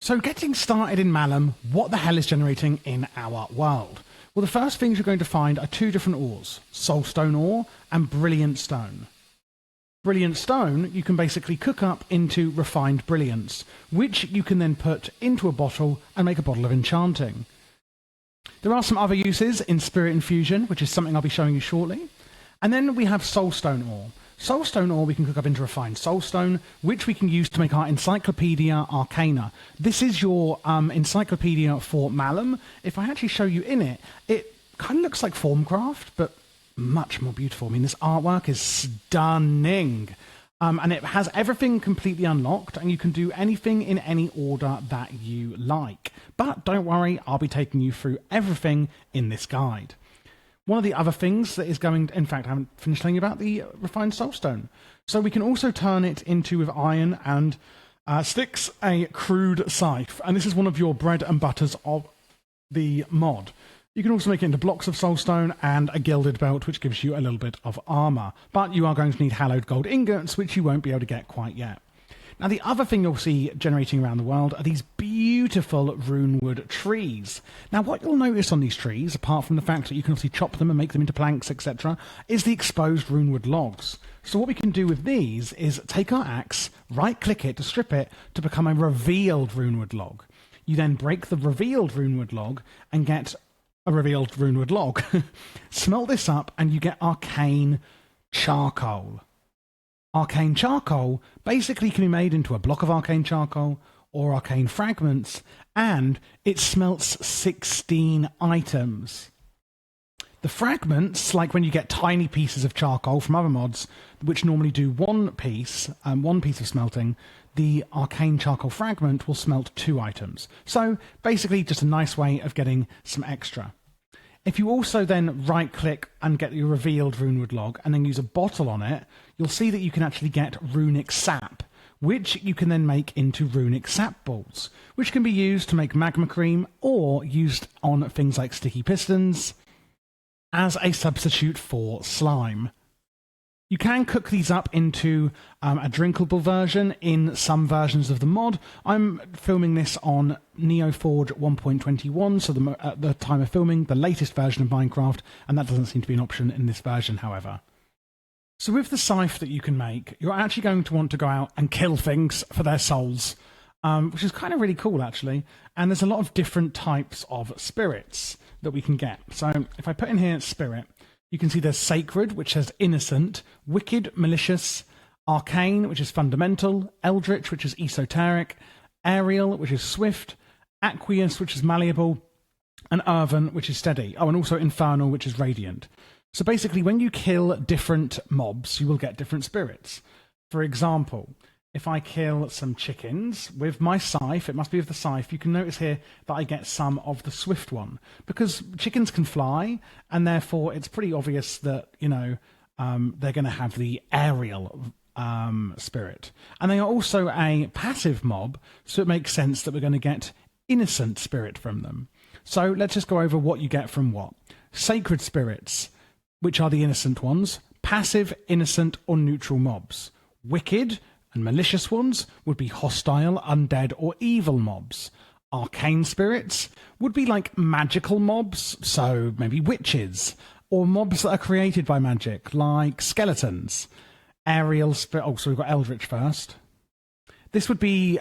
So getting started in Malum, what the hell is generating in our world? Well, the first things you're going to find are two different ores, Soulstone ore and Brilliant Stone. Brilliant Stone you can basically cook up into refined brilliance, which you can then put into a bottle and make a bottle of enchanting. There are some other uses in Spirit Infusion, which is something I'll be showing you shortly. And then we have Soulstone ore. Soulstone ore we can cook up into refined soulstone, which we can use to make our Encyclopedia Arcana. This is your encyclopedia for Malum. If I actually show you in it, it kind of looks like Formcraft, but much more beautiful. I mean, this artwork is stunning. And it has everything completely unlocked, and you can do anything in any order that you like. But don't worry, I'll be taking you through everything in this guide. One of the other things that is going, in fact, I haven't finished telling you about the refined soulstone. So we can also turn it into, with iron and sticks, a crude scythe. And this is one of your bread and butters of the mod. You can also make it into blocks of soulstone and a gilded belt, which gives you a little bit of armor. But you are going to need hallowed gold ingots, which you won't be able to get quite yet. Now, the other thing you'll see generating around the world are these beautiful runewood trees. Now, what you'll notice on these trees, apart from the fact that you can obviously chop them and make them into planks, etc., is the exposed runewood logs. So what we can do with these is take our axe, right-click it to strip it to become a revealed runewood log. You then break the revealed runewood log and get a revealed runewood log. Smelt this up and you get arcane charcoal. Arcane charcoal basically can be made into a block of arcane charcoal or arcane fragments, and it smelts 16 items. The fragments, like when you get tiny pieces of charcoal from other mods, which normally do one piece of smelting, the arcane charcoal fragment will smelt 2 items. So basically just a nice way of getting some extra. If you also then right-click and get your revealed runewood log and then use a bottle on it, you'll see that you can actually get runic sap, which you can then make into runic sap balls, which can be used to make magma cream or used on things like sticky pistons as a substitute for slime. You can cook these up into a drinkable version in some versions of the mod. I'm filming this on NeoForge 1.21, so at the time of filming, the latest version of Minecraft, and that doesn't seem to be an option in this version, however. So with the scythe that you can make, you're actually going to want to go out and kill things for their souls, which is kind of really cool, actually. And there's a lot of different types of spirits that we can get. So if I put in here spirit, you can see there's Sacred, which says Innocent, Wicked, Malicious, Arcane, which is Fundamental, Eldritch, which is Esoteric, Aerial, which is Swift, Aqueous, which is Malleable, and Earthen, which is Steady. Oh, and also Infernal, which is Radiant. So basically, when you kill different mobs, you will get different spirits. For example, if I kill some chickens with my scythe, it must be with the scythe, you can notice here that I get some of the swift one. Because chickens can fly, and therefore it's pretty obvious that, you know, they're going to have the aerial spirit. And they are also a passive mob, so it makes sense that we're going to get innocent spirit from them. So let's just go over what you get from what. Sacred spirits, which are the innocent ones, passive, innocent, or neutral mobs. Wicked and malicious ones would be hostile, undead, or evil mobs. Arcane spirits would be like magical mobs, so maybe witches, or mobs that are created by magic, like skeletons. Aerial spirit. Oh, so we've got Eldritch first. This would be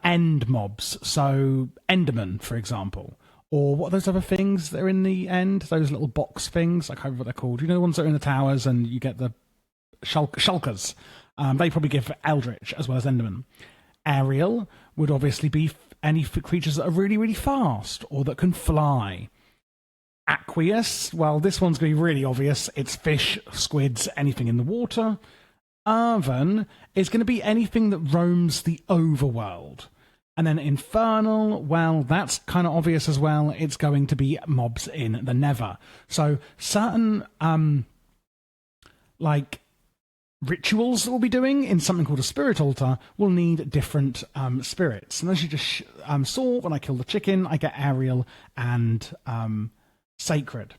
end mobs, so Enderman, for example. Or what are those other things that are in the end? Those little box things? I can't remember what they're called. You know the ones that are in the towers and you get the shulkers? They probably give Eldritch as well as Enderman. Aerial would obviously be any creatures that are really, really fast or that can fly. Aqueous, well, this one's going to be really obvious. It's fish, squids, anything in the water. Earthen is going to be anything that roams the overworld. And then Infernal, well, that's kind of obvious as well. It's going to be mobs in the Nether. So certain, like, rituals that we'll be doing in something called a spirit altar will need different spirits. And as you just saw, when I killed the chicken, I get aerial and sacred.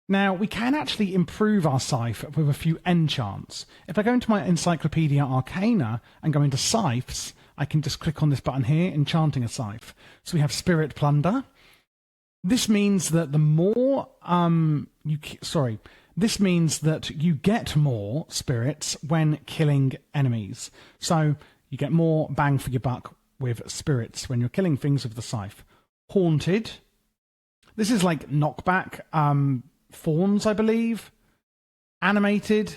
Now, we can actually improve our scythe with a few enchants. If I go into my Encyclopedia Arcana and go into scythes, I can just click on this button here, enchanting a scythe. So we have Spirit Plunder. This means that the more this means that you get more spirits when killing enemies. So you get more bang for your buck with spirits when you're killing things with the scythe. Haunted. This is like knockback. Fawns, I believe. Animated.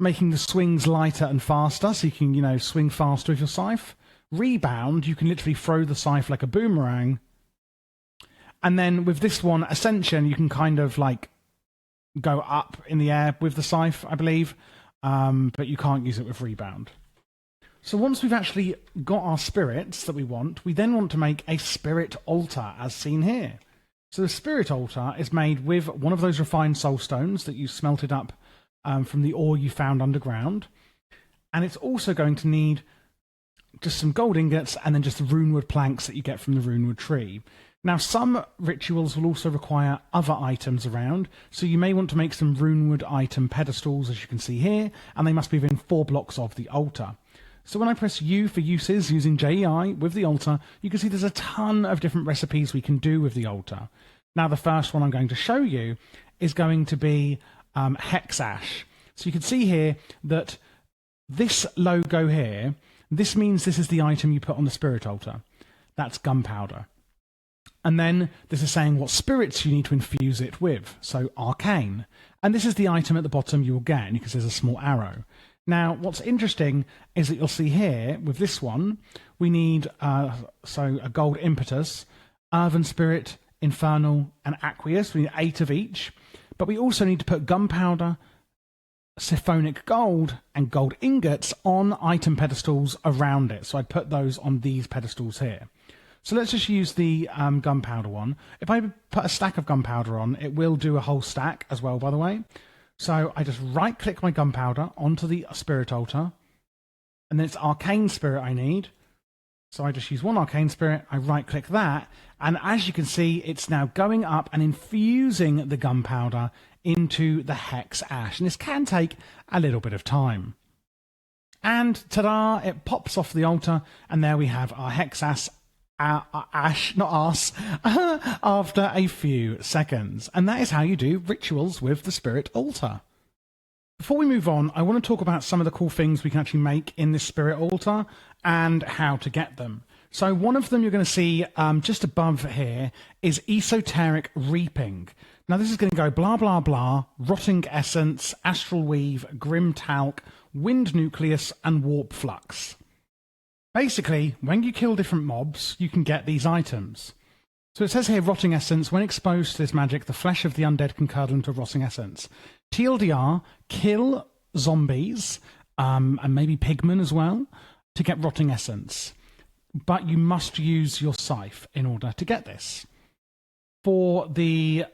Making the swings lighter and faster, so you can, swing faster with your scythe. Rebound, you can literally throw the scythe like a boomerang. And then with this one, Ascension, you can kind of like go up in the air with the scythe, I believe, but you can't use it with Rebound. So once we've actually got our spirits that we then want to make a spirit altar, as seen here. So the spirit altar is made with one of those refined soul stones that you smelted up from the ore you found underground. And it's also going to need just some gold ingots and then just the runewood planks that you get from the runewood tree. Now, some rituals will also require other items around, so you may want to make some runewood item pedestals, as you can see here, and they must be within 4 blocks of the altar. So when I press U for uses using JEI with the altar, you can see there's a ton of different recipes we can do with the altar. Now, the first one I'm going to show you is going to be Hex Ash. So you can see here that this logo here, this means this is the item you put on the spirit altar. That's gunpowder. And then this is saying what spirits you need to infuse it with. So Arcane. And this is the item at the bottom you will get. And you can see there's a small arrow. Now, what's interesting is that you'll see here, with this one, we need a gold impetus, earthen spirit, infernal, and aqueous. We need 8 of each. But we also need to put gunpowder, siphonic gold, and gold ingots on item pedestals around it. So I'd put those on these pedestals here. So let's just use the gunpowder one. If I put a stack of gunpowder on, it will do a whole stack as well, by the way. So I just right-click my gunpowder onto the spirit altar, and then it's arcane spirit I need. So I just use one arcane spirit, I right-click that, and as you can see, it's now going up and infusing the gunpowder into the Hex Ash. And this can take a little bit of time. And ta-da, it pops off the altar, and there we have our Hex Ash. Ash, not arse, after a few seconds. And that is how you do rituals with the spirit altar. Before we move on, I want to talk about some of the cool things we can actually make in this spirit altar and how to get them. So one of them you're going to see just above here is Esoteric Reaping. Now this is going to go blah, blah, blah, Rotting Essence, Astral Weave, Grim Talc, Wind Nucleus, and Warp Flux. Basically, when you kill different mobs, you can get these items. So it says here, Rotting Essence. When exposed to this magic, the flesh of the undead can curdle into rotting essence. TLDR, kill zombies, and maybe pigmen as well, to get Rotting Essence. But you must use your scythe in order to get this. For the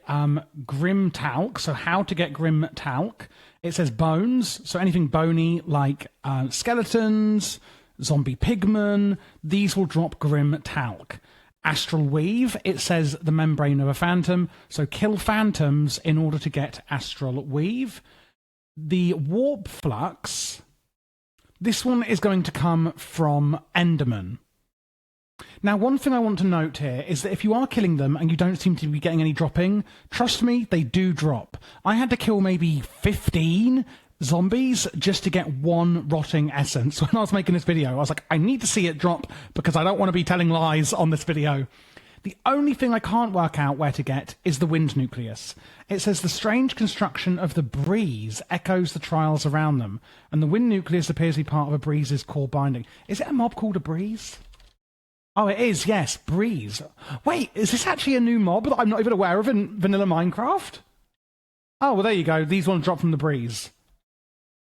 Grim Talc, so how to get Grim Talc, it says bones, so anything bony like skeletons, zombie pigmen, these will drop Grim Talc. Astral Weave, it says the membrane of a phantom, so kill phantoms in order to get Astral Weave. The Warp Flux, this one is going to come from Enderman. Now, one thing I want to note here is that if you are killing them and you don't seem to be getting any dropping, trust me, they do drop. I had to kill maybe 15 zombies just to get 1 rotting essence. When I was making this video, I was like, I need to see it drop because I don't want to be telling lies on this video. The only thing I can't work out where to get is the wind nucleus. It says the strange construction of the breeze echoes the trials around them, and the wind nucleus appears to be part of a breeze's core binding. Is it a mob called a breeze? Oh, it is, yes, breeze. Wait, is this actually a new mob that I'm not even aware of in vanilla Minecraft? Oh, well, there you go. These ones drop from the breeze.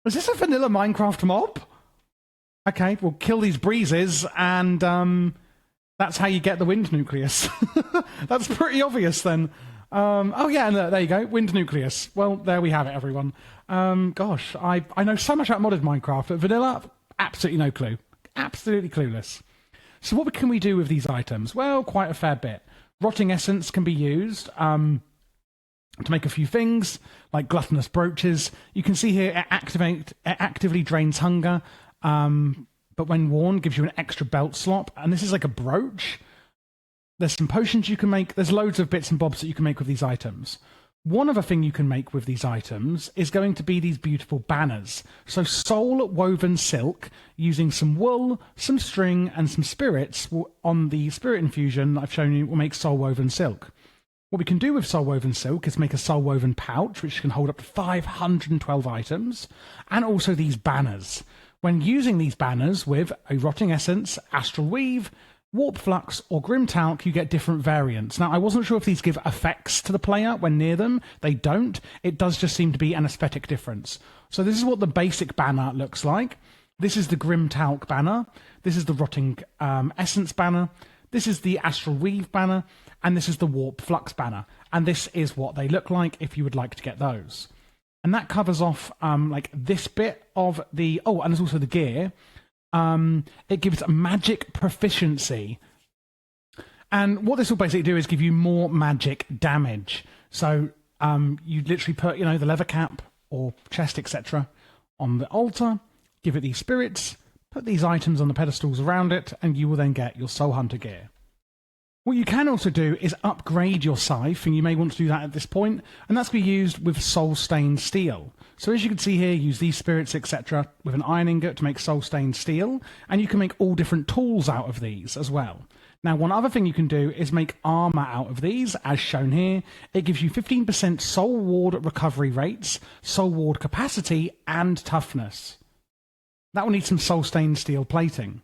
Is this a vanilla Minecraft mob? Okay, we'll kill these breezes, and that's how you get the wind nucleus. That's pretty obvious then. Oh yeah, and there you go, wind nucleus. Well, there we have it, everyone. Gosh, I know so much about modded Minecraft, but vanilla, absolutely no clue. Absolutely clueless. So what can we do with these items? Well, quite a fair bit. Rotting Essence can be used to make a few things, like gluttonous brooches. You can see here it actively drains hunger. but when worn, gives you an extra belt slot. And this is like a brooch. There's some potions you can make. There's loads of bits and bobs that you can make with these items. One other thing you can make with these items is going to be these beautiful banners. So soul-woven silk, using some wool, some string, and some spirits on the spirit infusion that I've shown you will make soul-woven silk. What we can do with soul-woven silk is make a soul-woven pouch, which can hold up to 512 items, and also these banners. When using these banners with a Rotting Essence, Astral Weave, Warp Flux, or Grim Talc, you get different variants. Now, I wasn't sure if these give effects to the player when near them. They don't. It does just seem to be an aesthetic difference. So this is what the basic banner looks like. This is the Grim Talc banner. This is the Rotting Essence banner. This is the Astral Weave banner. And this is the Warp Flux banner. And this is what they look like if you would like to get those. And that covers off like this bit of the... Oh, and there's also the gear. It gives magic proficiency. And what this will basically do is give you more magic damage. So you literally put, the leather cap or chest, etc. on the altar, give it these spirits, put these items on the pedestals around it, and you will then get your Soul Hunter gear. What you can also do is upgrade your scythe, and you may want to do that at this point, and that's going to be used with soul-stained steel. So as you can see here, use these spirits, etc., with an iron ingot to make soul-stained steel, and you can make all different tools out of these as well. Now, one other thing you can do is make armor out of these, as shown here. It gives you 15% soul ward recovery rates, soul ward capacity, and toughness. That will need some soul-stained steel plating.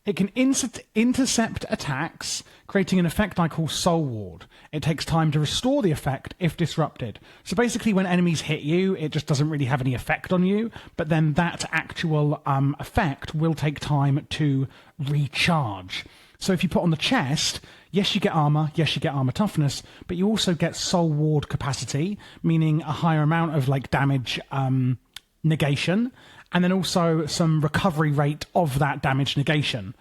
It can intercept attacks, creating an effect I call Soul Ward. It takes time to restore the effect if disrupted. So basically when enemies hit you, it just doesn't really have any effect on you, but then that actual effect will take time to recharge. So if you put on the chest, yes, you get armor, yes, you get armor toughness, but you also get Soul Ward capacity, meaning a higher amount of damage negation, and then also some recovery rate of that damage negation.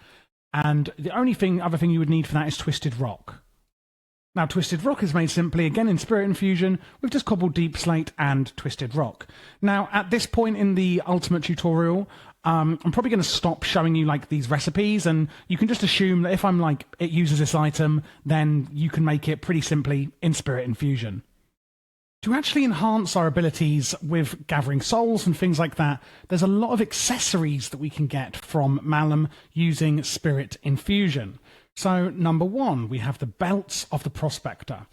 And the only other thing you would need for that is Twisted Rock. Now, Twisted Rock is made simply, again, in Spirit Infusion, with just cobbled deep slate and Twisted Rock. Now, at this point in the Ultimate tutorial, I'm probably going to stop showing you these recipes, and you can just assume that if I'm it uses this item, then you can make it pretty simply in Spirit Infusion. To actually enhance our abilities with gathering souls and things like that, there's a lot of accessories that we can get from Malum using Spirit Infusion. So, number one, we have the Belts of the Prospector.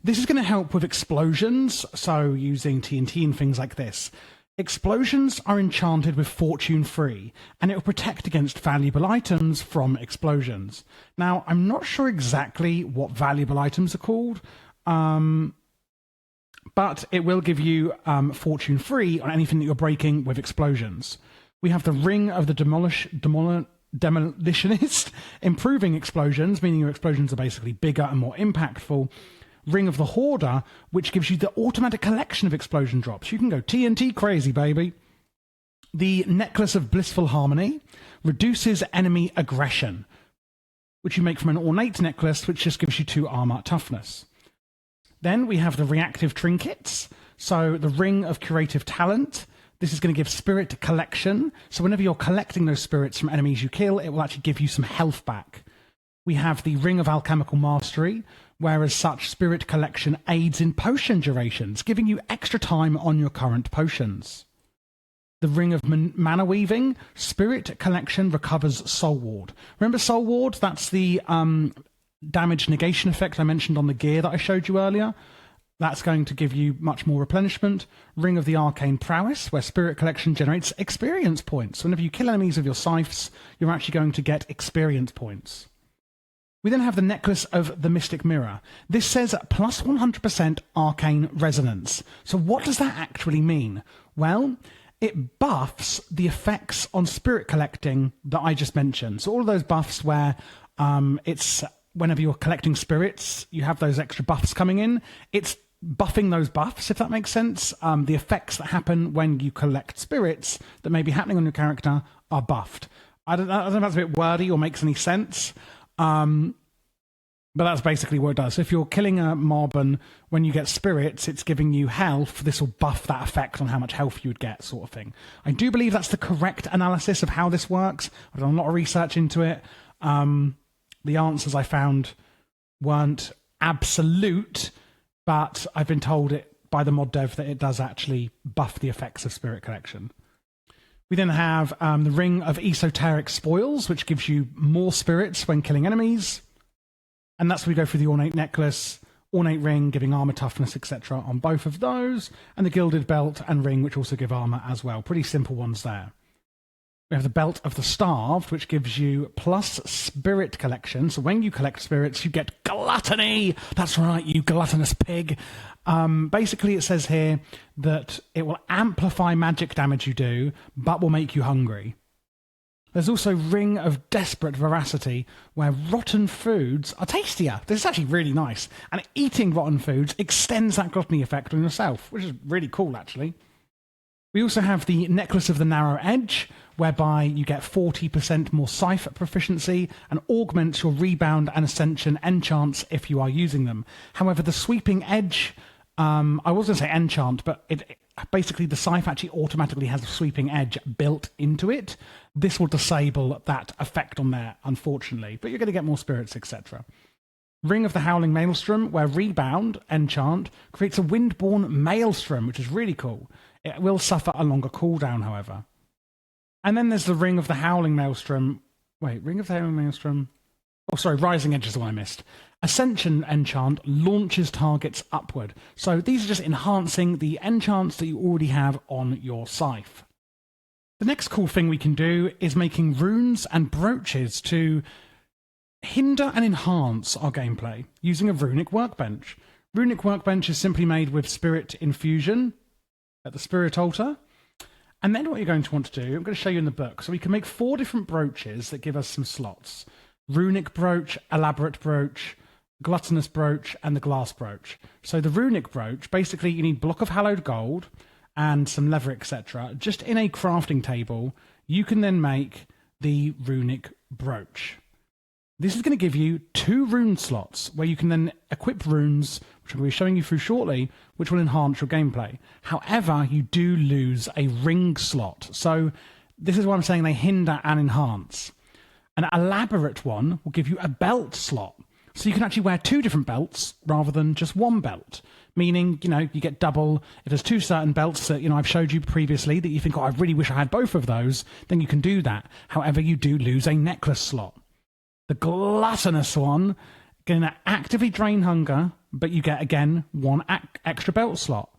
This is going to help with explosions, so using TNT and things like this. Explosions are enchanted with Fortune Free, and it will protect against valuable items from explosions. Now, I'm not sure exactly what valuable items are called, but it will give you Fortune Free on anything that you're breaking with explosions. We have the Ring of the Demolitionist, improving explosions, meaning your explosions are basically bigger and more impactful. Ring of the Hoarder, which gives you the automatic collection of explosion drops. You can go TNT crazy, baby. The Necklace of Blissful Harmony reduces enemy aggression, which you make from an ornate necklace, which just gives you 2 armor toughness. Then we have the Reactive Trinkets. So the Ring of Curative Talent. This is going to give spirit collection. So whenever you're collecting those spirits from enemies you kill, it will actually give you some health back. We have the Ring of Alchemical Mastery, whereas such spirit collection aids in potion durations, giving you extra time on your current potions. The Ring of Mana Weaving, spirit collection recovers Soul Ward. Remember Soul Ward? That's the damage negation effect I mentioned on the gear that I showed you earlier. That's going to give you much more replenishment. Ring of the Arcane Prowess, where Spirit Collection generates experience points. Whenever you kill enemies with your scythes, you're actually going to get experience points. We then have the Necklace of the Mystic Mirror. This says plus 100% Arcane Resonance. So what does that actually mean? Well, it buffs the effects on spirit collecting that I just mentioned. So all of those buffs where it's whenever you're collecting spirits, you have those extra buffs coming in. It's buffing those buffs, if that makes sense. The effects that happen when you collect spirits that may be happening on your character are buffed. I don't know if that's a bit wordy or makes any sense. But that's basically what it does. So if you're killing a mob and when you get spirits, it's giving you health, this will buff that effect on how much health you would get, sort of thing. I do believe that's the correct analysis of how this works. I've done a lot of research into it. The answers I found weren't absolute, but I've been told it by the mod dev that it does actually buff the effects of Spirit Collection. We then have the Ring of Esoteric Spoils, which gives you more spirits when killing enemies. And that's where we go through the Ornate Necklace, Ornate Ring, giving armor, toughness, etc. on both of those, and the Gilded Belt and Ring, which also give armor as well. Pretty simple ones there. We have the Belt of the Starved, which gives you plus Spirit Collection. So when you collect spirits, you get Gluttony. That's right, you gluttonous pig. Basically, it says here that it will amplify magic damage you do, but will make you hungry. There's also Ring of Desperate Voracity, where rotten foods are tastier. This is actually really nice. And eating rotten foods extends that gluttony effect on yourself, which is really cool, actually. We also have the Necklace of the Narrow Edge, whereby you get 40% more Scythe proficiency and augments your Rebound and Ascension enchants if you are using them. However, the Sweeping Edge, I was going to say enchant, but basically the Scythe actually automatically has a Sweeping Edge built into it. This will disable that effect on there, unfortunately, but you're going to get more spirits, etc. Ring of the Howling Maelstrom, where Rebound, enchant, creates a Windborne Maelstrom, which is really cool. It will suffer a longer cooldown, however. And then there's the Ring of the Howling Maelstrom. Wait, Ring of the Howling Maelstrom? Oh, sorry, Rising Edge is the one I missed. Ascension enchant launches targets upward. So these are just enhancing the enchants that you already have on your Scythe. The next cool thing we can do is making runes and brooches to hinder and enhance our gameplay using a runic workbench. Runic workbench is simply made with spirit infusion at the spirit altar. And then what you're going to want to do, I'm going to show you in the book. So we can make 4 different brooches that give us some slots. Runic brooch, elaborate brooch, gluttonous brooch, and the glass brooch. So the runic brooch, basically you need block of hallowed gold and some leather, etc. Just in a crafting table, you can then make the runic brooch. This is going to give you 2 rune slots where you can then equip runes, which I'm going to be showing you through shortly, which will enhance your gameplay. However, you do lose a ring slot. So this is why I'm saying they hinder and enhance. An elaborate one will give you a belt slot. So you can actually wear 2 different belts rather than just 1 belt. Meaning, you get double. If there's 2 certain belts that, I've showed you previously that you think, oh, I really wish I had both of those, then you can do that. However, you do lose a necklace slot. The gluttonous one, going to actively drain hunger, but you get, again, 1 extra belt slot.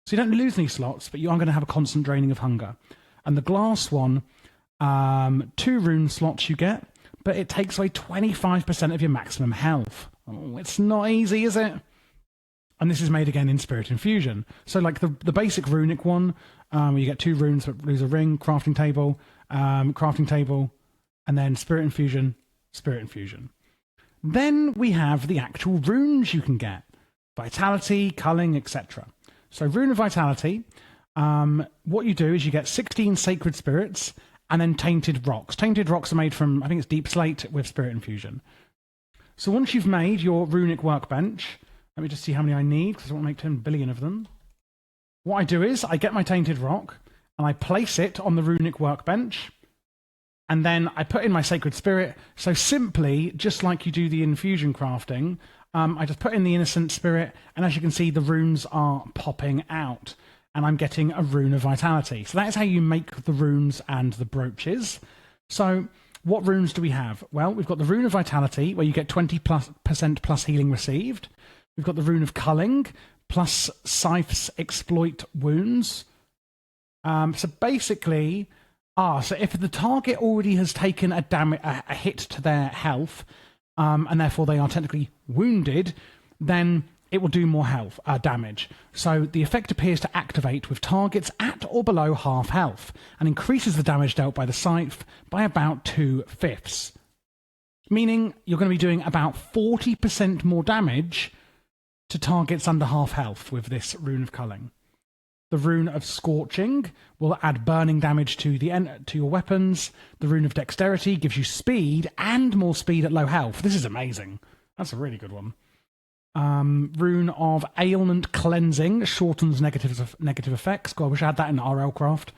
So you don't lose any slots, but you are going to have a constant draining of hunger. And the glass one, 2 rune slots you get, but it takes away 25% of your maximum health. Oh, it's not easy, is it? And this is made again in Spirit Infusion. So like the basic runic one, you get 2 runes but lose a ring, crafting table, and then Spirit Infusion, Spirit Infusion. Then we have the actual runes you can get. Vitality, culling, etc. So Rune of Vitality, what you do is you get 16 Sacred Spirits and then Tainted Rocks. Tainted Rocks are made from, I think it's Deep Slate with Spirit Infusion. So once you've made your runic workbench, let me just see how many I need, because I want to make 10 billion of them. What I do is I get my Tainted Rock, and I place it on the runic workbench, and then I put in my Sacred Spirit. So simply, just like you do the infusion crafting, I just put in the Innocent Spirit, and as you can see, the runes are popping out, and I'm getting a Rune of Vitality. So that is how you make the runes and the brooches. So what runes do we have? Well, we've got the Rune of Vitality, where you get 20% plus healing received. We've got the Rune of Culling, plus Scythe's Exploit wounds. So basically, so if the target already has taken a hit to their health, and therefore they are technically wounded, then it will do more damage. So the effect appears to activate with targets at or below half health, and increases the damage dealt by the scythe by about 2/5. Meaning you're going to be doing about 40% more damage to targets under half health with this Rune of Culling. The Rune of Scorching will add burning damage to your weapons. The Rune of Dexterity gives you speed and more speed at low health. This is amazing. That's a really good one. Rune of Ailment Cleansing, shortens negative effects. God, I wish I had that in RL Craft.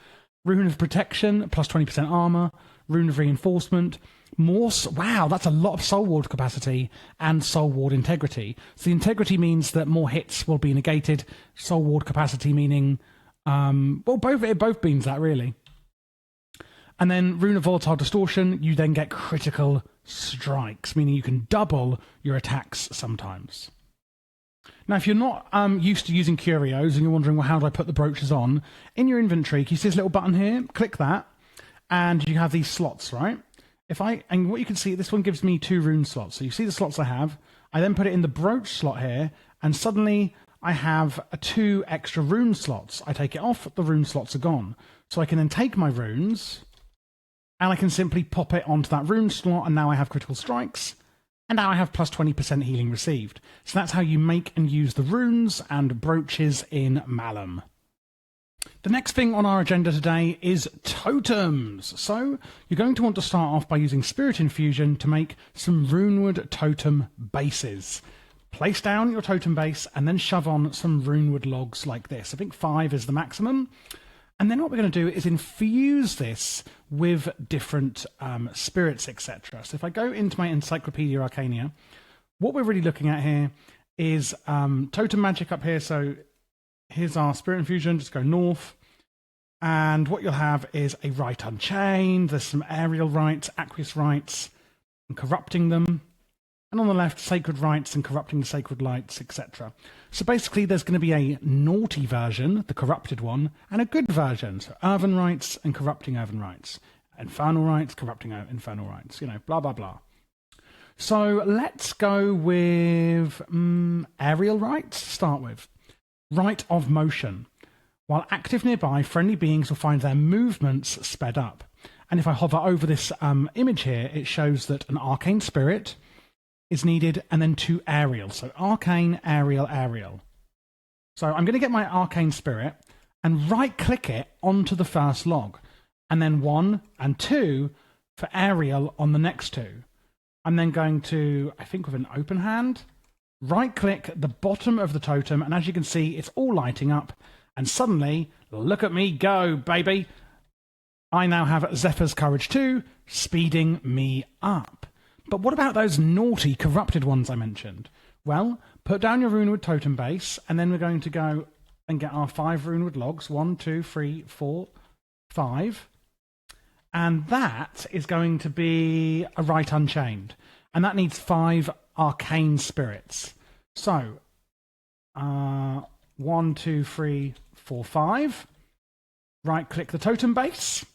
Rune of Protection, plus 20% armor. Rune of Reinforcement. More, wow, that's a lot of Soul Ward capacity and Soul Ward integrity. So the integrity means that more hits will be negated. Soul Ward capacity meaning, well, both means that really. And then Rune of Volatile Distortion, you then get critical strikes, meaning you can double your attacks sometimes. Now, if you're not used to using curios and you're wondering, well, how do I put the brooches on? In your inventory, can you see this little button here? Click that, and you have these slots, right? And what you can see, this one gives me 2 rune slots. So you see the slots I have. I then put it in the brooch slot here, and suddenly I have 2 extra rune slots. I take it off, the rune slots are gone. So I can then take my runes, and I can simply pop it onto that rune slot, and now I have critical strikes, and now I have plus 20% healing received. So that's how you make and use the runes and brooches in Malum. The next thing on our agenda today is totems. So you're going to want to start off by using Spirit Infusion to make some Runewood totem bases. Place down your totem base and then shove on some Runewood logs like this. I think 5 is the maximum. And then what we're going to do is infuse this with different spirits, etc. So if I go into my Encyclopedia Arcania, what we're really looking at here is Totem Magic up here. So here's our Spirit Infusion, just go north. And what you'll have is a Rite Unchained, there's some Aerial Rites, Aqueous Rites, and Corrupting them. And on the left, Sacred Rites and Corrupting the Sacred Lights, etc. So basically there's going to be a naughty version, the corrupted one, and a good version. So Earthen Rites and Corrupting Earthen Rites. Infernal Rites, Corrupting Infernal Rites, you know, blah, blah, blah. So let's go with Aerial Rites to start with. Rite of Motion. While active nearby, friendly beings will find their movements sped up. And if I hover over this image here, it shows that an Arcane Spirit is needed, and then 2 aerial. So Arcane, Aerial, Aerial. So I'm going to get my Arcane Spirit and right-click it onto the first log, and then 1 and 2 for Aerial on the next 2. I'm then going to, I think with an open hand, right-click the bottom of the totem, and as you can see, it's all lighting up, and suddenly, look at me go, baby! I now have Zephyr's Courage 2, speeding me up. But what about those naughty, corrupted ones I mentioned? Well, put down your Runewood totem base, and then we're going to go and get our 5 Runewood logs. 1, 2, 3, 4, 5. And that is going to be a Rite Unchained. And that needs 5 Arcane Spirits. So, 1, 2, 3, 4, 5. Right-click the totem base.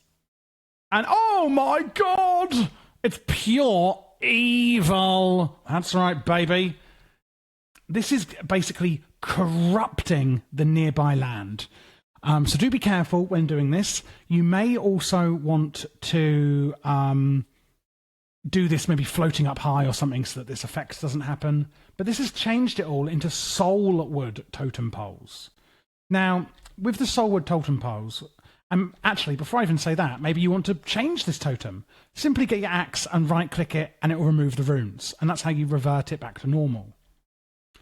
And oh my god! It's pure evil. That's right, baby. This is basically corrupting the nearby land. So do be careful when doing this. You may also want to do this maybe floating up high or something so that this effect doesn't happen. But this has changed it all into Soulwood totem poles. Now, with the Soulwood totem poles, actually, before I even say that, maybe you want to change this totem. Simply get your axe and right-click it, and it will remove the runes. And that's how you revert it back to normal.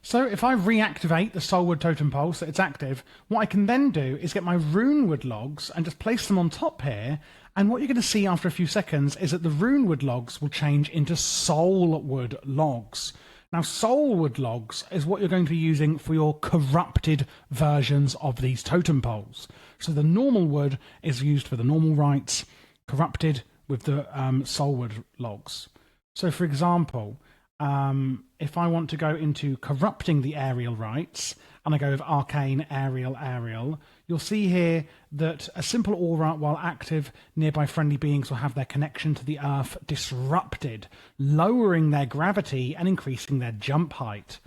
So if I reactivate the Soulwood totem pole so it's active, what I can then do is get my Runewood logs and just place them on top here. And what you're going to see after a few seconds is that the Runewood logs will change into Soulwood logs. Now, Soulwood logs is what you're going to be using for your corrupted versions of these totem poles. So the normal wood is used for the normal rites, corrupted with the Soulwood logs. So, for example, if I want to go into corrupting the aerial rites, and I go with Arcane, Aerial, Aerial, you'll see here that a simple aura, while active, nearby friendly beings will have their connection to the earth disrupted, lowering their gravity and increasing their jump height.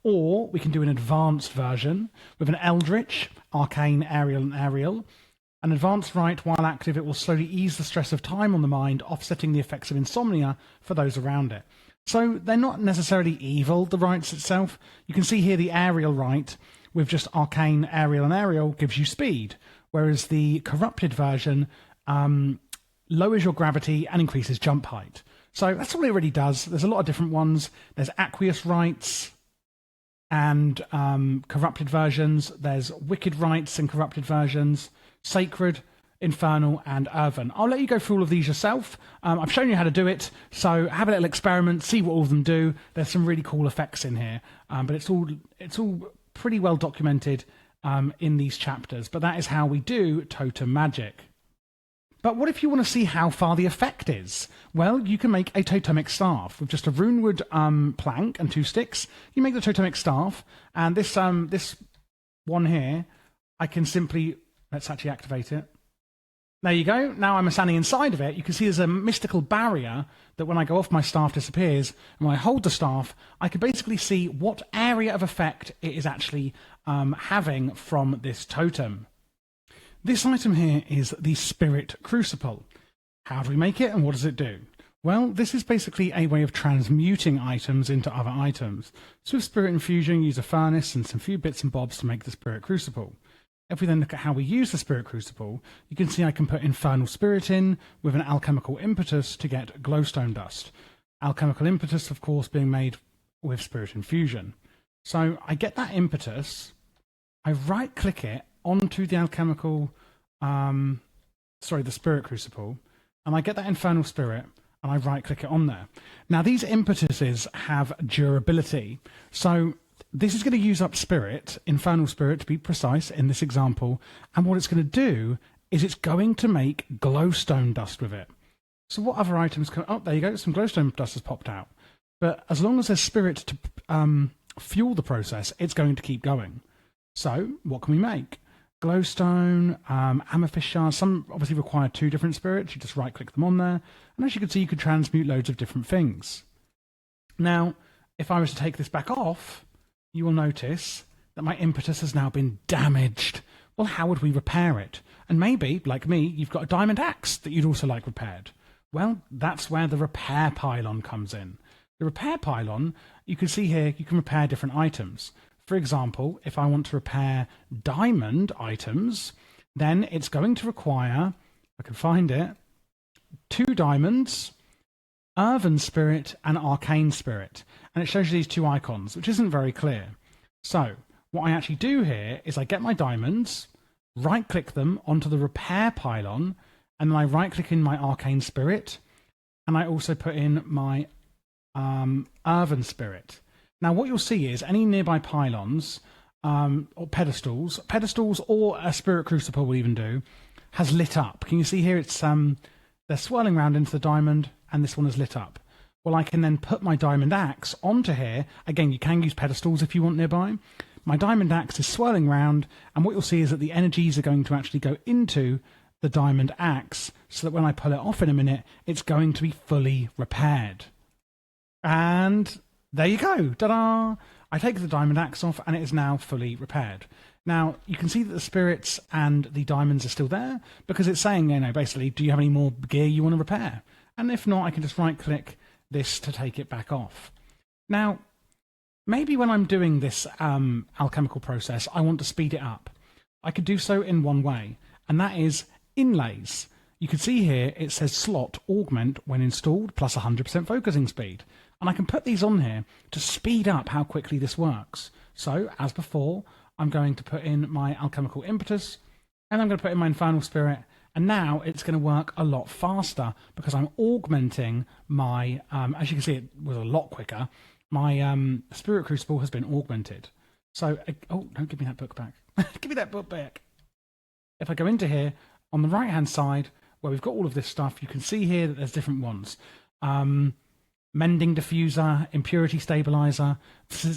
Or we can do an advanced version with an Eldritch, Arcane, Aerial, and Aerial. An advanced rite, while active, it will slowly ease the stress of time on the mind, offsetting the effects of insomnia for those around it. So they're not necessarily evil, the rites itself. You can see here the Aerial rite with just Arcane, Aerial, and Aerial gives you speed, whereas the corrupted version lowers your gravity and increases jump height. So that's all it really does. There's a lot of different ones. There's aqueous rites and corrupted versions. There's wicked rites and corrupted versions. Sacred, infernal, and earthen. I'll let you go through all of these yourself. I've shown you how to do it, so have a little experiment, see what all of them do. There's some really cool effects in here, but it's all pretty well documented in these chapters. But that is how we do totem magic. But what if you want to see how far the effect is? Well, you can make a totemic staff with just a runewood plank and 2 sticks. You make the totemic staff, and this one here, I can simply, let's actually activate it. There you go. Now I'm standing inside of it. You can see there's a mystical barrier that when I go off, my staff disappears. And when I hold the staff, I can basically see what area of effect it is actually having from this totem. This item here is the Spirit Crucible. How do we make it and what does it do? Well, this is basically a way of transmuting items into other items. So with Spirit Infusion, use a furnace and some few bits and bobs to make the Spirit Crucible. If we then look at how we use the Spirit Crucible, you can see I can put Infernal Spirit in with an alchemical impetus to get glowstone dust. Alchemical impetus, of course, being made with Spirit Infusion. So I get that impetus, I right-click it onto the alchemical, the Spirit Crucible, and I get that Infernal Spirit, and I right-click it on there. Now, these impetuses have durability, so this is going to use up Spirit, Infernal Spirit to be precise in this example, and what it's going to do is it's going to make glowstone dust with it. So what other items can... Oh, there you go, some glowstone dust has popped out. But as long as there's Spirit to fuel the process, it's going to keep going. So what can we make? Glowstone, amethyst shards. Some obviously require 2 different spirits. You just right-click them on there. And as you can see, you can transmute loads of different things. Now, if I was to take this back off, you will notice that my impetus has now been damaged. Well, how would we repair it? And maybe, like me, you've got a diamond axe that you'd also like repaired. Well, that's where the repair pylon comes in. The repair pylon, you can see here, you can repair different items. For example, if I want to repair diamond items, then it's going to require, if I can find it, 2 diamonds, Earthen Spirit and Arcane Spirit. And it shows you these 2 icons, which isn't very clear. So what I actually do here is I get my diamonds, right-click them onto the repair pylon, and then I right-click in my Arcane Spirit, and I also put in my Earthen Spirit. Now what you'll see is any nearby pylons or pedestals or a Spirit Crucible will even do, has lit up. Can you see here it's they're swirling around into the diamond, and this one is lit up. Well, I can then put my diamond axe onto here. Again, you can use pedestals if you want nearby. My diamond axe is swirling around, and what you'll see is that the energies are going to actually go into the diamond axe, so that when I pull it off in a minute, it's going to be fully repaired. And there you go. Ta-da! I take the diamond axe off, and it is now fully repaired. Now, you can see that the spirits and the diamonds are still there, because it's saying, basically, do you have any more gear you want to repair? And if not, I can just right-click this to take it back off. Now, maybe when I'm doing this alchemical process, I want to speed it up. I could do so in one way, and that is inlays. You can see here it says slot augment when installed plus 100% focusing speed. And I can put these on here to speed up how quickly this works. So, as before, I'm going to put in my alchemical impetus, and I'm going to put in my infernal spirit, and now it's going to work a lot faster because I'm augmenting my, as you can see, it was a lot quicker. My Spirit Crucible has been augmented. So, oh, don't give me that book back. Give me that book back. If I go into here, on the right-hand side, where we've got all of this stuff, you can see here that there's different ones. Mending Diffuser, Impurity Stabilizer.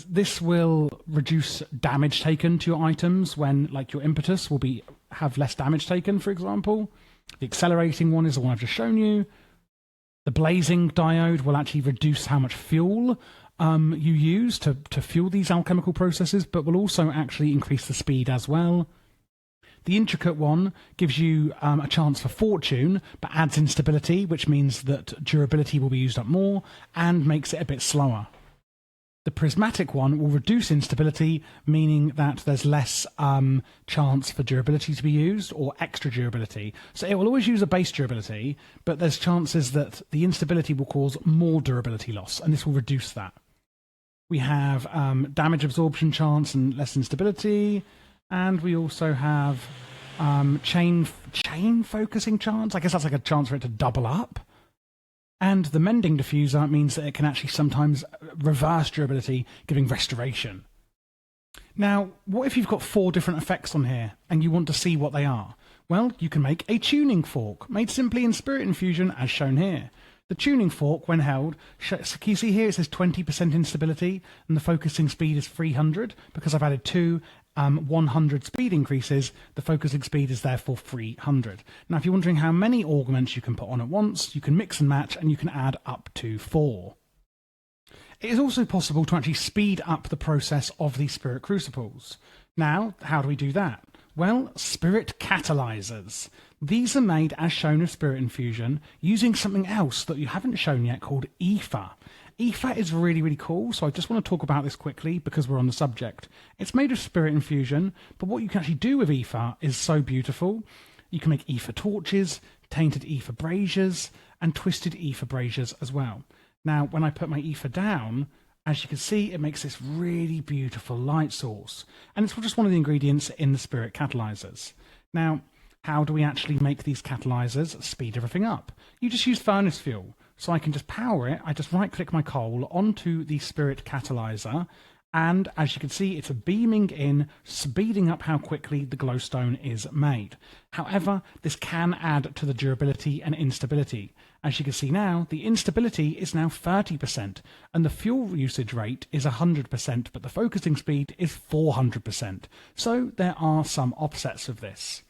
This will reduce damage taken to your items when, like, your impetus will have less damage taken, for example. The accelerating one is the one I've just shown you. The blazing diode will actually reduce how much fuel you use to fuel these alchemical processes, but will also actually increase the speed as well. The intricate one gives you a chance for fortune, but adds instability, which means that durability will be used up more and makes it a bit slower. The prismatic one will reduce instability, meaning that there's less chance for durability to be used or extra durability. So it will always use a base durability, but there's chances that the instability will cause more durability loss, and this will reduce that. We have damage absorption chance and less instability, and we also have chain focusing chance. I guess that's like a chance for it to double up. And the Mending Diffuser means that it can actually sometimes reverse durability, giving restoration. Now, what if you've got 4 different effects on here, and you want to see what they are? Well, you can make a tuning fork, made simply in Spirit Infusion, as shown here. The tuning fork, when held, can you see here it says 20% instability, and the focusing speed is 300, because I've added 2 100 speed increases, the focusing speed is therefore 300. Now, if you're wondering how many augments you can put on at once, you can mix and match, and you can add up to 4. It is also possible to actually speed up the process of these Spirit Crucibles. Now, how do we do that? Well, Spirit Catalyzers. These are made as shown with Spirit Infusion, using something else that you haven't shown yet called ether. Ether is really, really cool, so I just want to talk about this quickly because we're on the subject. It's made of Spirit Infusion, but what you can actually do with ether is so beautiful. You can make ether torches, tainted ether braziers, and twisted ether braziers as well. Now, when I put my ether down, as you can see, it makes this really beautiful light source, and it's just one of the ingredients in the Spirit Catalyzers. Now, how do we actually make these catalyzers speed everything up? You just use furnace fuel. So I can just power it. I just right-click my coal onto the Spirit Catalyzer, and as you can see, it's beaming in, speeding up how quickly the glowstone is made. However, this can add to the durability and instability. As you can see now, the instability is now 30%, and the fuel usage rate is 100%, but the focusing speed is 400%. So there are some offsets of this.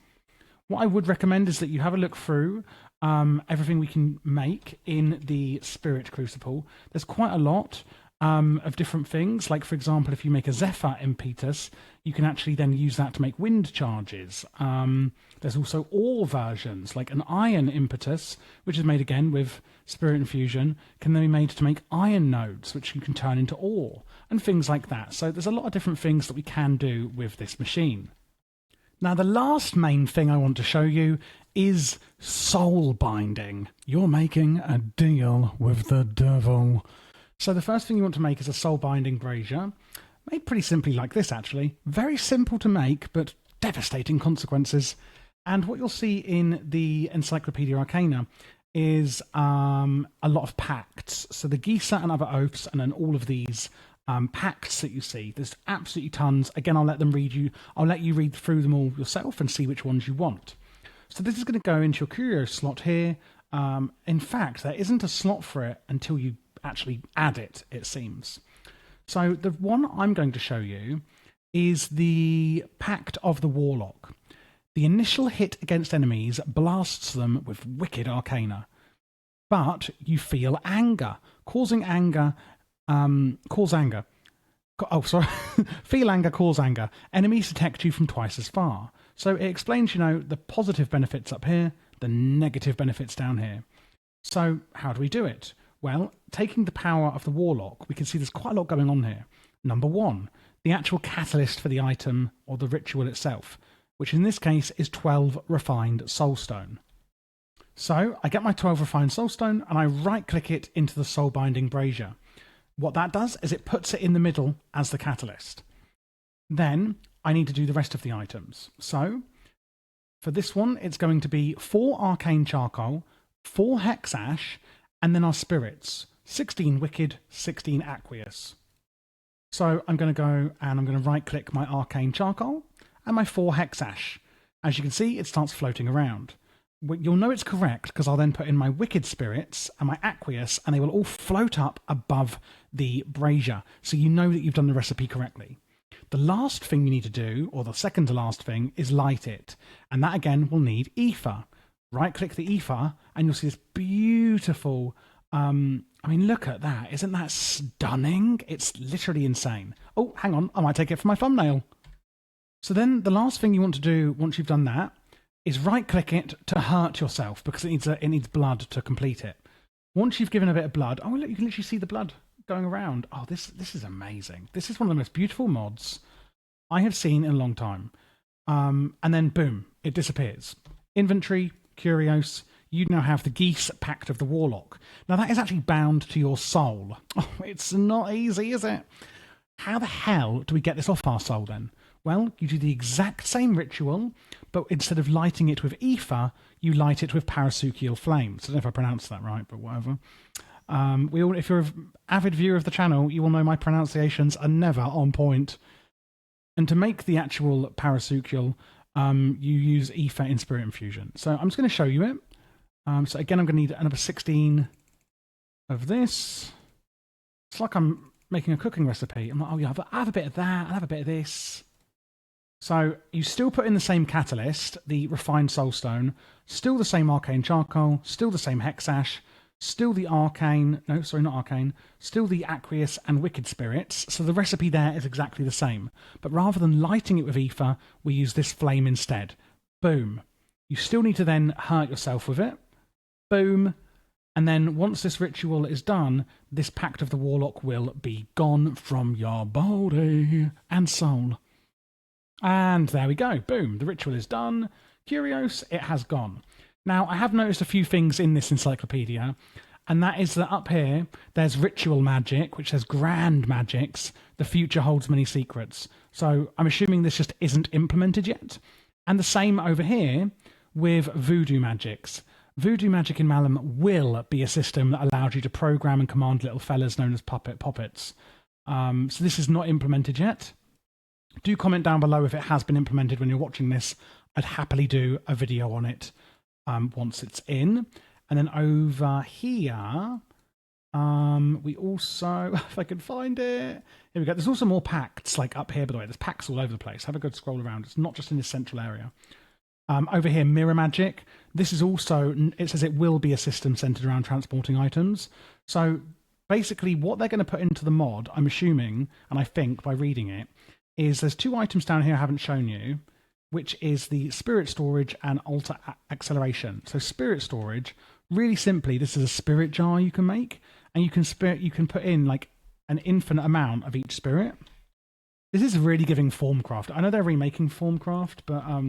What I would recommend is that you have a look through everything we can make in the Spirit Crucible. There's quite a lot of different things. Like, for example, if you make a Zephyr Impetus, you can actually then use that to make wind charges. There's also ore versions, like an Iron Impetus, which is made again with Spirit Infusion, can then be made to make iron nodes, which you can turn into ore, and things like that. So there's a lot of different things that we can do with this machine. Now, the last main thing I want to show you is soul binding. You're making a deal with the devil. So the first thing you want to make is a soul binding brazier, made pretty simply like this, actually. Very simple to make, but devastating consequences. And what you'll see in the Encyclopedia Arcana is a lot of pacts. So the Gease and other oaths, and then all of these pacts that you see. There's absolutely tons. Again, I'll let you read through them all yourself and see which ones you want. So this is going to go into your curio slot here. In fact, there isn't a slot for it until you actually add it, it seems. So the one I'm going to show you is the Pact of the Warlock. The initial hit against enemies blasts them with wicked arcana, but you feel anger, causing anger. Cause anger. Oh, sorry. Feel anger, cause anger. Enemies detect you from twice as far. So it explains, the positive benefits up here, the negative benefits down here. So how do we do it? Well, taking the power of the Warlock, we can see there's quite a lot going on here. Number 1, the actual catalyst for the item or the ritual itself, which in this case is 12 refined soulstone. So I get my 12 refined soulstone and I right-click it into the soul binding brazier. What that does is it puts it in the middle as the catalyst. Then I need to do the rest of the items. So for this one, it's going to be 4 arcane charcoal, 4 hex ash, and then our spirits, 16 wicked, 16 aqueous. So I'm going to go and I'm going to right click my arcane charcoal and my 4 hex ash. As you can see, it starts floating around. You'll know it's correct because I'll then put in my wicked spirits and my aqueous, and they will all float up above the brazier, so you know that you've done the recipe correctly. The last thing you need to do, or the second to last thing, is light it, and that again will need ether. Right click the ether and you'll see this beautiful look at that. Isn't that stunning? It's literally insane. Oh, hang on, I might take it for my thumbnail. So then the last thing you want to do once you've done that is right-click it to hurt yourself, because it needs blood to complete it. Once you've given a bit of blood, you can literally see the blood going around. Oh, this is amazing. This is one of the most beautiful mods I have seen in a long time. And then boom, it disappears. Inventory, curios. You now have the Gease Pact of the Warlock. Now that is actually bound to your soul. Oh, it's not easy, is it? How the hell do we get this off our soul then? Well, you do the exact same ritual, but instead of lighting it with ether, you light it with parasuchial flames. I don't know if I pronounced that right, but whatever. If you're an avid viewer of the channel, you will know my pronunciations are never on point. And to make the actual parasuchial, you use ether in spirit infusion. So I'm just going to show you it. So again, I'm going to need another 16 of this. It's like I'm making a cooking recipe. I'm like, oh yeah, I'll have a bit of that, I'll have a bit of this. So you still put in the same catalyst, the refined soulstone, still the same arcane charcoal, still the same hexash, still the arcane, no, sorry, not arcane, still the aqueous and wicked spirits. So the recipe there is exactly the same. But rather than lighting it with ether, we use this flame instead. Boom. You still need to then hurt yourself with it. Boom. And then once this ritual is done, this Pact of the Warlock will be gone from your body and soul. And there we go. Boom. The ritual is done. Curios, it has gone. Now, I have noticed a few things in this encyclopedia, and that is that up here, there's ritual magic, which says grand magics. The future holds many secrets. So I'm assuming this just isn't implemented yet. And the same over here with voodoo magics. Voodoo magic in Malum will be a system that allows you to program and command little fellas known as puppets. So this is not implemented yet. Do comment down below if it has been implemented when you're watching this. I'd happily do a video on it once it's in. And then over here, we also, if I can find it, here we go. There's also more pacts, like up here, by the way. There's pacts all over the place. Have a good scroll around. It's not just in this central area. Over here, mirror magic. This is also, it says it will be a system centered around transporting items. So basically what they're going to put into the mod, I'm assuming, and I think by reading it, is there's two items down here I haven't shown you, which is the spirit storage and altar acceleration. So spirit storage, really simply, this is a spirit jar you can make, and you can put in like an infinite amount of each spirit. This is really giving Formcraft. I know they're remaking Formcraft, but I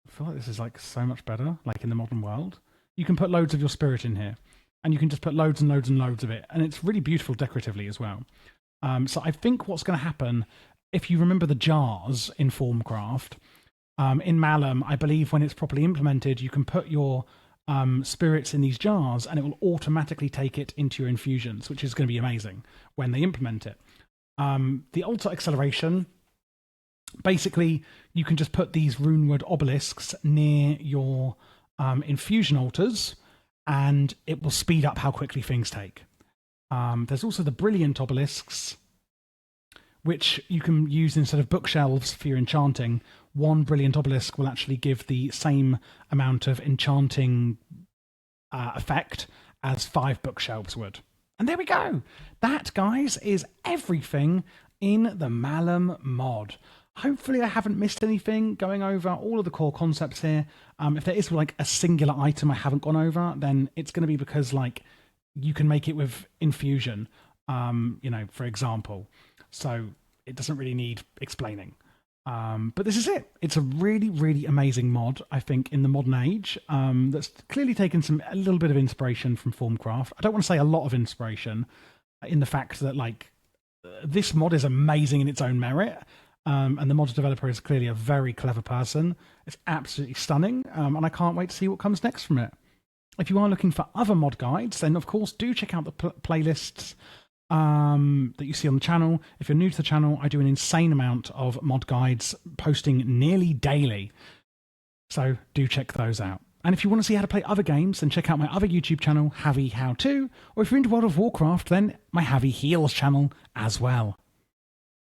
feel like this is like so much better, like in the modern world. You can put loads of your spirit in here, and you can just put loads and loads and loads of it, and it's really beautiful decoratively as well. So I think what's going to happen, if you remember the jars in Formcraft, in Malum, I believe when it's properly implemented, you can put your spirits in these jars and it will automatically take it into your infusions, which is going to be amazing when they implement it. The altar acceleration, basically, you can just put these runewood obelisks near your infusion altars and it will speed up how quickly things take. There's also the brilliant obelisks, which you can use instead of bookshelves for your enchanting. One brilliant obelisk will actually give the same amount of enchanting effect as 5 bookshelves would. And there we go. That, guys, is everything in the Malum mod. Hopefully I haven't missed anything going over all of the core concepts here. If there is like a singular item I haven't gone over, then it's going to be because like you can make it with infusion, for example. So it doesn't really need explaining. But this is it. It's a really, really amazing mod, I think, in the modern age. That's clearly taken a little bit of inspiration from Formcraft. I don't want to say a lot of inspiration in the fact that like this mod is amazing in its own merit. And the mod developer is clearly a very clever person. It's absolutely stunning. And I can't wait to see what comes next from it. If you are looking for other mod guides, then of course do check out the playlists that you see on the channel. If you're new to the channel, I do an insane amount of mod guides, posting nearly daily. So do check those out. And if you want to see how to play other games, then check out my other YouTube channel, Javi How To. Or if you're into World of Warcraft, then my Javi Heals channel as well.